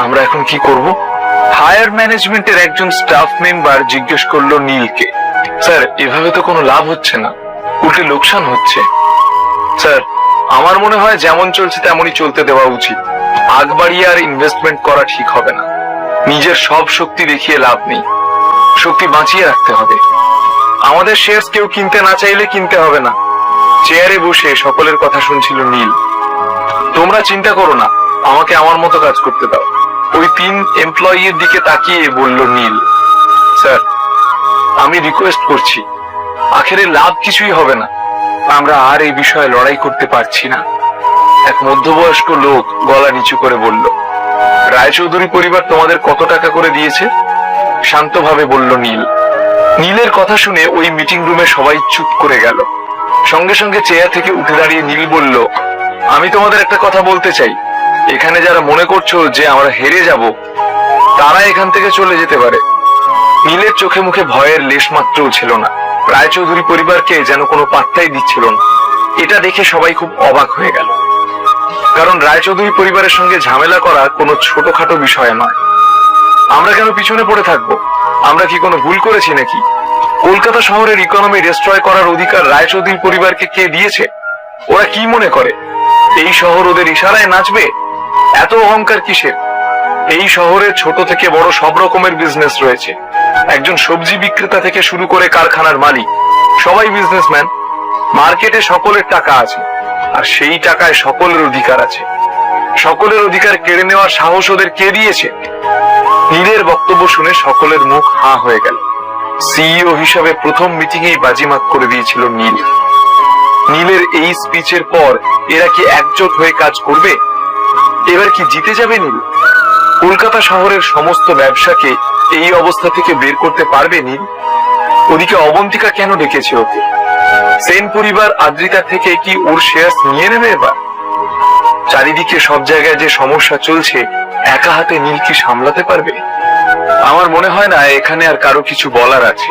আমরা এখন কি করব? হায়ার ম্যানেজমেন্টের একজন স্টাফ মেম্বার জিজ্ঞেস করলো নীলকে, স্যার এভাবে তো কোনো লাভ হচ্ছে না, উল্টে লোকসান হচ্ছে। স্যার আমার মনে হয় যেমন চলছে তেমনই চলতে দেওয়া উচিত। আগ বাড়িয়ে আর ইনভেস্টমেন্ট করা ঠিক হবে না। নিজের সব শক্তি দেখিয়ে লাভ নেই, শক্তি বাঁচিয়ে রাখতে হবে। আমাদের শেয়ারস কেউ কিনতে না চাইলে কিনতে হবে না। চেয়ারে বসে সকলের কথা শুনছিল নীল। তোমরা চিন্তা করো না, আমাকে আমার মতো কাজ করতে দাও। ওই 3 এমপ্লয়ির দিকে তাকিয়ে বলল নীল, স্যার আমি রিকোয়েস্ট করছি, আখেরে লাভ কিছুই হবে না, আমরা আর এই বিষয়ে লড়াই করতে পারছি না। এক মধ্যবয়স্ক লোক গলা নিচু করে বলল, রায়চৌধুরী পরিবার তোমাদের কত টাকা করে দিয়েছে? শান্তভাবে বলল নীল। নীলের কথা শুনে ওই মিটিং রুমে সবাই চুপ করে গেল। সঙ্গে সঙ্গে চেয়ার থেকে উঠে দাঁড়িয়ে নীল বলল, আমি তোমাদের একটা কথা বলতে চাই। এখানে যারা মনে করছো যে আমরা হেরে যাব, তারা এখান থেকে চলে যেতে পারে। নীলের চোখে মুখে ভয়ের লেশ মাত্রও ছিল না। রায়চৌধুরী পরিবারকে যেন কোনো পাত্তাই দিচ্ছিল না। এটা দেখে সবাই খুব অবাক হয়ে গেল, কারণ রায়চৌধুরী পরিবারের সঙ্গে ঝামেলা করা কোনো ছোটখাটো বিষয় নয়। আমরা কেন পিছনে পড়ে থাকবো? আমরা কি কোনো ভুল করেছি নাকি? কলকাতা শহরের ইকোনমি ডিস্ট্রয় করার অধিকার রায়চৌধুরী পরিবারকে কে দিয়েছে? ওরা কি মনে করে এই শহর ওদের ইশারায় নাচবে? এত অহংকার কিসের? এই শহরে ছোট থেকে বড় সব রকমের বিজনেস রয়েছে। একজন সবজি বিক্রেতা থেকে শুরু করে কারখানার মালিক সবাই বিজনেসম্যান। মার্কেটে সকলের টাকা আছে, আর সেই টাকায় সকলের অধিকার আছে। সকলের অধিকার কেড়ে নেওয়ার সাহস ওদের কে দিয়েছে? নীলের বক্তব্য শুনে সকলের মুখ হাঁ হয়ে গেল। সিইও হিসাবে প্রথম মিটিংয়েই বাজিমাত করে দিয়েছিল নীল। নীলের এই স্পিচের পর এরা কি একজোট হয়ে কাজ করবে? এবার কি জিতে যাবে নীল? কলকাতা শহরের সমস্ত ব্যবসাকে এই অবস্থা থেকে বের করতে পারবে নীল? ওদিকে অবন্তিকা কেন ডেকেছে ওকে? সেন পরিবার আদ্রিতা থেকে কি ওর শেয়ার নিয়ে নেবে এবার? চারিদিকে সব জায়গায় যে সমস্যা চলছে, একা হাতে নীল কি সামলাতে পারবে? আমার মনে হয় না এখানে আর কারো কিছু বলার আছে।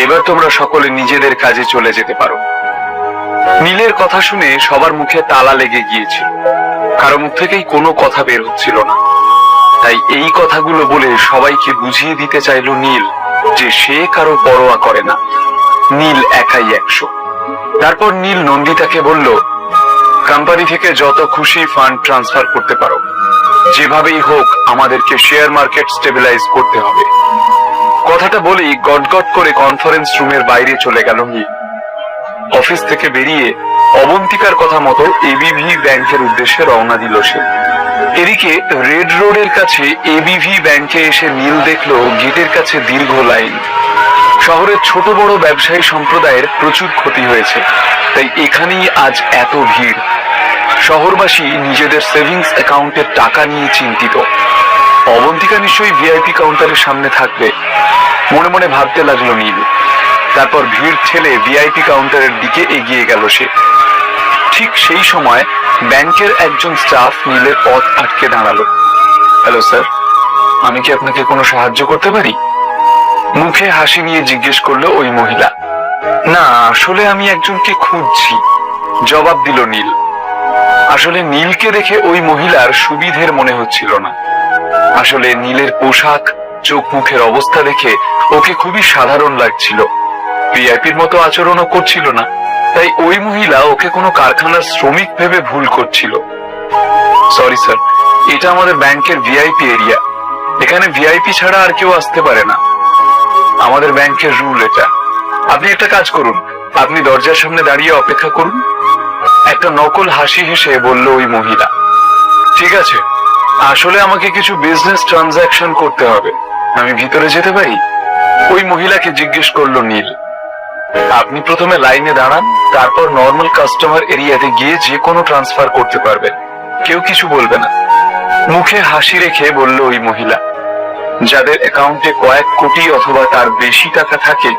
এবার তোমরা সকলে নিজেদের কাজে চলে যেতে পারো। নীলের কথা শুনে সবার মুখে তালা লেগে গিয়েছিল। কারো মুখ থেকেই কোনো কথা বের হচ্ছিল না। তাই এই কথাগুলো বলে সবাইকে বুঝিয়ে দিতে চাইল নীল যে সে কারো পরোয়া করে না। নীল একাই 100। তারপর নীল নন্দিতাকে বলল, কোম্পানি থেকে যত খুশি ফান্ড ট্রান্সফার করতে পারো। যেভাবেই হোক আমাদেরকে শেয়ার মার্কেট স্টেবিলাইজ করতে হবে। কথাটা বলেই গটগট করে কনফারেন্স রুমের বাইরে চলে গেল নীল। অফিস থেকে বেরিয়ে অবন্তিকার কথা মতো এবিভি ব্যাংকের উদ্দেশ্যে রওনা দিল সে। এদিকে রেড রোডের কাছে এবিভি ব্যাংকে এসে নীল দেখলো গেটের কাছে দীর্ঘ লাইন। শহরের ছোট বড় ব্যবসায়ী সম্প্রদায়ের প্রচুর ক্ষতি হয়েছে, তাই এখানেই আজ এত ভিড়। শহরবাসী নিজেদের সেভিংস অ্যাকাউন্টের টাকা নিয়ে চিন্তিত। অবন্তিকা নিশ্চয়ই ভিআইপি কাউন্টারের সামনে থাকবে, মনে মনে ভাবতে লাগলো নীল। তারপর ভিড় ঠেলে ভিআইপি কাউন্টারের দিকে এগিয়ে গেল সে। ঠিক সেই সময় ব্যাংকের একজন স্টাফ নীলের পথ আটকে দাঁড়ালো। হ্যালো স্যার, আমি কি আপনাকে কোনো সাহায্য করতে পারি? মুখে হাসি নিয়ে জিজ্ঞেস করলো ওই মহিলা। না, আসলে আমি একজনকে খুঁজছি, জবাব দিল নীল। আসলে নীলকে দেখে ওই মহিলার সুবিধের মনে হচ্ছিল না। আসলে নীলের পোশাক, চোখ মুখের অবস্থা দেখে ওকে খুবই সাধারণ লাগছিল। ভিআইপির মতো আচরণও করছিল না, তাই ওই মহিলা ওকে কোনো কারখানার শ্রমিক ভেবে ভুল করছিল। সরি স্যার, এটা আমাদের ব্যাংকের ভিআইপি এরিয়া। এখানে ভিআইপি ছাড়া আর কেউ আসতে পারে না। আমাদের ব্যাংকের রুল এটা। আপনি একটা কাজ করুন, আপনি দরজার সামনে দাঁড়িয়ে অপেক্ষা করুন। একটা নকল হাসি হেসে বলল ওই মহিলা। ঠিক আছে, আসলে আমাকে কিছু বিজনেস ট্রানজাকশন করতে হবে, আমি ভিতরে যেতে পারি? ওই মহিলাকে জিজ্ঞেস করলো নীল। আপনি প্রথমে লাইনে দাঁড়ান, তারপর নর্মাল কাস্টমার এরিয়াতে গিয়ে যে কোনো ট্রান্সফার করতে পারবেন, কেউ কিছু বলবে না। মুখে হাসি রেখে বলল ওই মহিলা। যাদের অ্যাকাউন্টে কয়েক কোটি অথবা তার বেশি টাকা থাকে,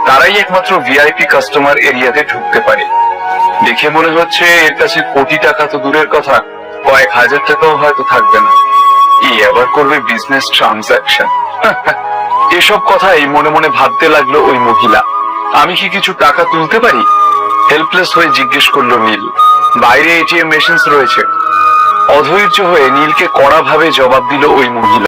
তারাই একমাত্র ভিআইপি কাস্টমার এরিয়াতে ঢুকতে পারে। দেখে মনে হচ্ছে এর কাছে কোটি টাকা তো দূরের কথা, কয়েক হাজার টাকাও হয়তো থাকবে না। এই আবার করবে বিজনেস ট্রানজাকশন। এসব কথাই মনে মনে ভাবতে লাগলো ওই মহিলা। আমি কি কিছু টাকা তুলতে পারি? হেল্পলেস হয়ে জিজ্ঞেস করলো নীল। বাইরে এটিএম মেশিনস রয়েছে। অধৈর্য হয়ে নীলকে কড়াভাবে জবাব দিল ওই মহিলা।